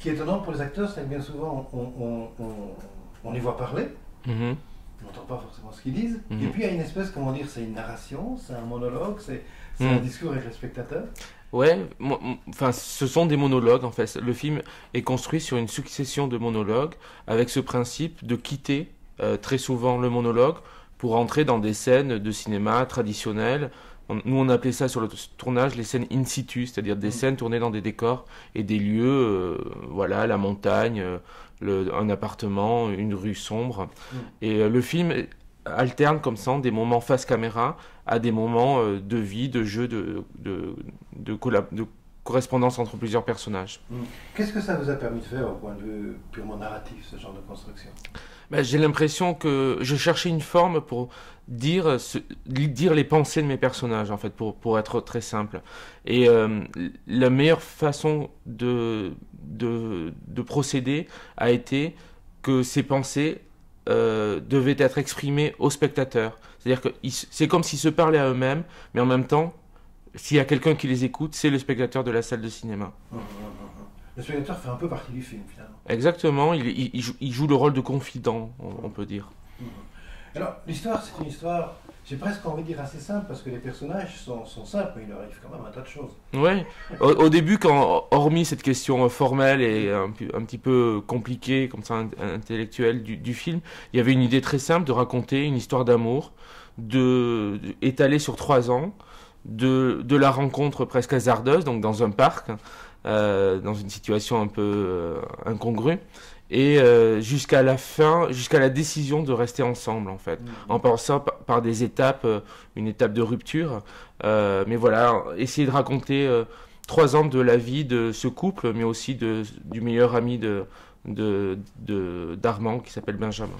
qui est étonnant pour les acteurs, c'est que bien souvent, on les voit parler. Mhm. On n'entend pas forcément ce qu'ils disent. Mhm. Et puis, il y a une espèce, comment dire, c'est une narration, c'est un monologue, c'est un discours avec le spectateur. Ouais, enfin, ce sont des monologues en fait. Le film est construit sur une succession de monologues avec ce principe de quitter très souvent le monologue pour entrer dans des scènes de cinéma traditionnelles. Nous, on appelait ça sur le tournage les scènes in situ, c'est-à-dire des scènes tournées dans des décors et des lieux, voilà, la montagne, un appartement, une rue sombre. Et le film alterne comme ça des moments face caméra à des moments de vie, de jeu, de correspondance entre plusieurs personnages. Qu'est-ce que ça vous a permis de faire au point de vue purement narratif, ce genre de construction? Ben, j'ai l'impression que je cherchais une forme pour dire les pensées de mes personnages, en fait, pour être très simple. Et la meilleure façon de procéder a été que ces pensées devaient être exprimées aux spectateurs. C'est-à-dire que c'est comme s'ils se parlaient à eux-mêmes, mais en même temps, s'il y a quelqu'un qui les écoute, c'est le spectateur de la salle de cinéma. Le spectateur fait un peu partie du film, finalement. Exactement, il joue le rôle de confident, on peut dire. Alors, l'histoire, c'est une histoire, j'ai presque envie de dire assez simple, parce que les personnages sont simples, mais il leur arrive quand même un tas de choses. Oui, au début, hormis cette question formelle et un petit peu compliquée, comme ça, intellectuelle du film, il y avait une idée très simple de raconter une histoire d'amour, étalée sur 3 ans, de la rencontre presque hasardeuse, donc dans un parc, dans une situation un peu incongrue, et jusqu'à la fin, jusqu'à la décision de rester ensemble, en fait, en passant par des étapes, une étape de rupture, mais voilà, essayer de raconter 3 ans de la vie de ce couple, mais aussi du meilleur ami d'Armand, qui s'appelle Benjamin.